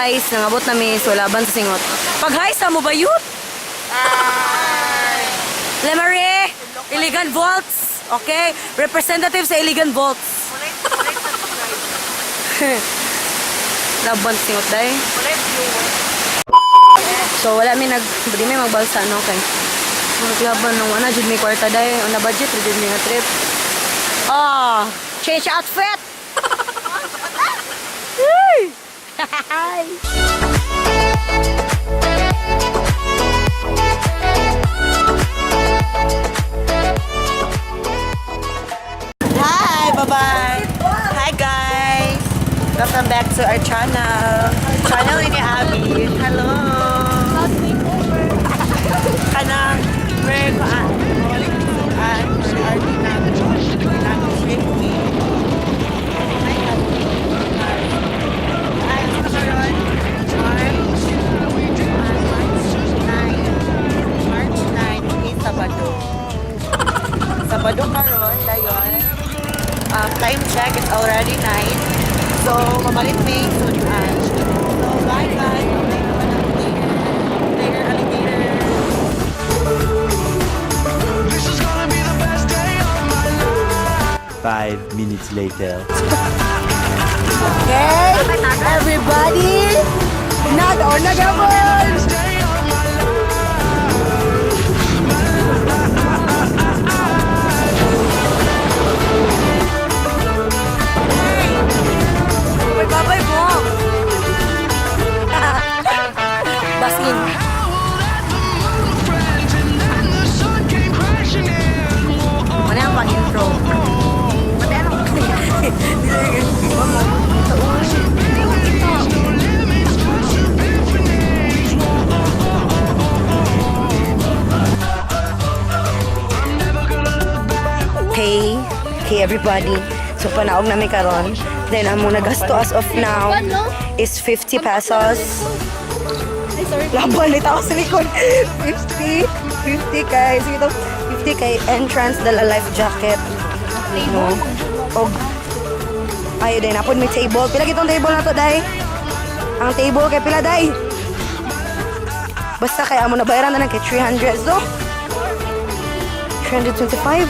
guys, nangabot namin so laban sa singot. Pag-hi sa mo ba yun? Lemery, Iligan Volts. Okay? Representative sa Iligan Volts. Laban sa singot dahil. So wala mi di may magbalsa no kay. Maglaban ng wala jud may kwarta dahil on budget jud mi nga trip. Change outfit. Hi. Hi, bye-bye. Hi guys. Welcome back to our channel. Channel ni Abby. Hello. Kanang we're Sabado karon dayon. Time check, it's already 9. So, mamalit may sudan. So, bye guys. Later, alligator. This is gonna be the best day of my life. 5 minutes later. Okay, everybody. Nada or nagabon. Day of my Babay mo. Basin. Mana ang pang-intro? Hey everybody. So panaog na may karon. Then ang muna gasto as of now is 50 pesos. Laban ito ako sa likod. 50 kay, sige to, 50 kay entrance dala life jacket. No. Og ay din napon may table. Pila kitong table na to dai? Ang table kay pila dai? Basta kay amo na bayaran na lang kay 300 do. 325.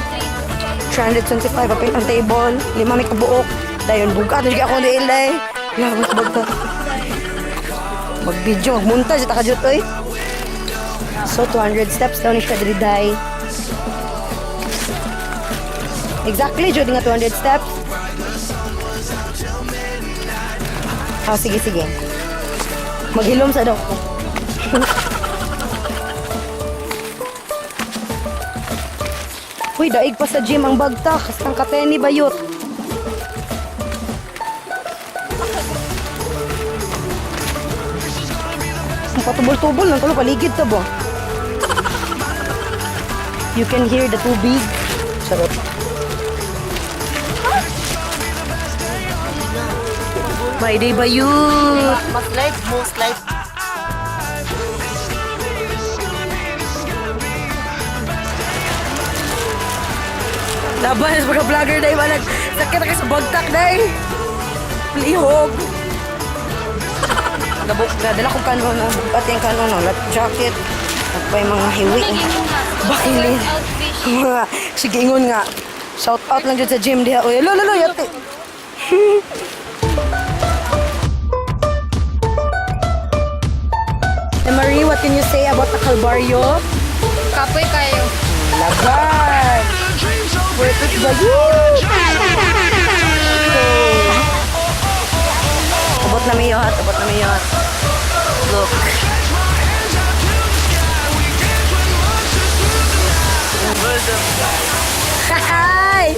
325 apil ang table. Lima may kabuok. Dayon buka to ako ni Ilay. Labot bagta. Mag-video, mag-montage ta ka jud oy. So 200 steps daw ni siya diri day. Exactly jud nga 200 steps. Sige. Maghilom sa daw. Uy, daig pa sa gym ang bagta. Kastang kape ni bayot. Patubol-tubol lang. Kalau paligid ta ba? You can hear the tubig. Sarap. By day bayot. Mas live, most live. Laban sa mga vlogger dahil malag sakit na kayo sa bagtak dahil lihog. Dala ko kanon, pati yung kanon, lap jacket, at pa yung mga hiwi. Bakilin. Sige, ingon nga. Shout out lang dyan sa gym diha. Uy, lolo, yate. Marie, what can you say about the Calvario? Kapoy kayo. Laban! Worth it ba yun? Abot na may yahat. Look. Hi!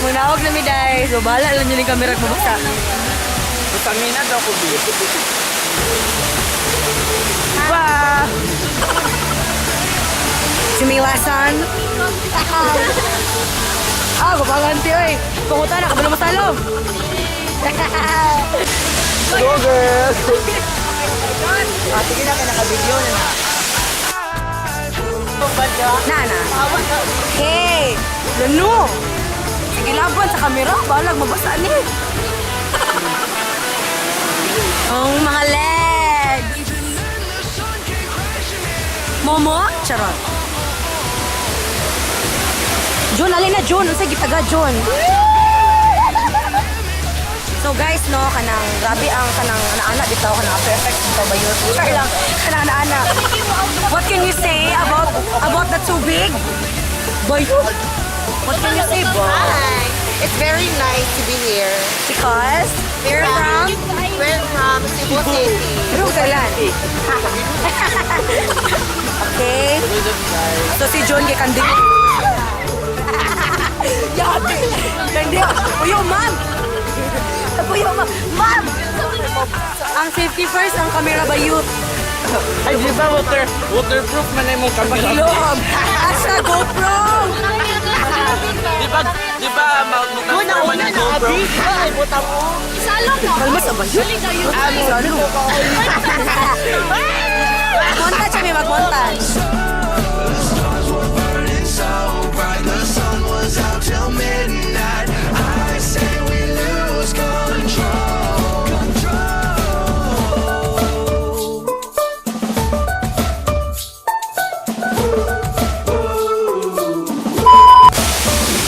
Munawag na mi day. So bahala lang yun yung camera at mabasa. Vitamina daw ko dito. Pa! Simiwasan. Kapanganti oy. Panguta na, kabalo masalo. Go girl! Sige na, naka-video na na. Nana. Hey! Lano! Sige Gilaban sa kamera, balag mabasa ni. Ang mga legs. Momo? Charot. Jun, alin na Jun. Sige, taga Jun. So guys, no, kanang grabe ang kanang anak dito, kanang perfect dito ba yun? Char lang, kanang anak. What can you say about the tubig? Bayot? What can you say, Bo? Hi. It's very nice to be here. Because we're from We're from Cebu City. Rugalan. Okay. So si John kay Kandi. Yate. Kandi. Uyo, ma'am. Uyo, ma'am. Ma'am. Ang safety first, ang camera ba youth? Ay, di ba waterproof man na yung camera? Loob. Asa GoPro. Di ba mag-transfer man yung GoPro? Ay, buta mo. Kalmas ba yun? Ano? Montage kami, mag-montage. Stars were burning so bright, the sun was out till midnight. I say we lose control.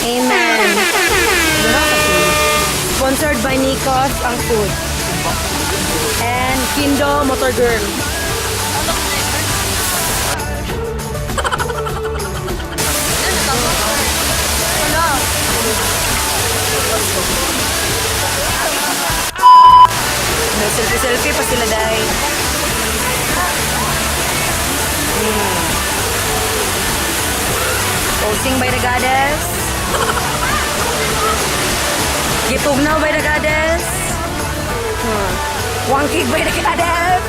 Amen. Sponsored by Nikos ang food. And Kindo Motor Girl. May selfie-selfie pa sila dahil. Posting by the goddess. Gitugnaw by the goddess. Wangkig by the goddess.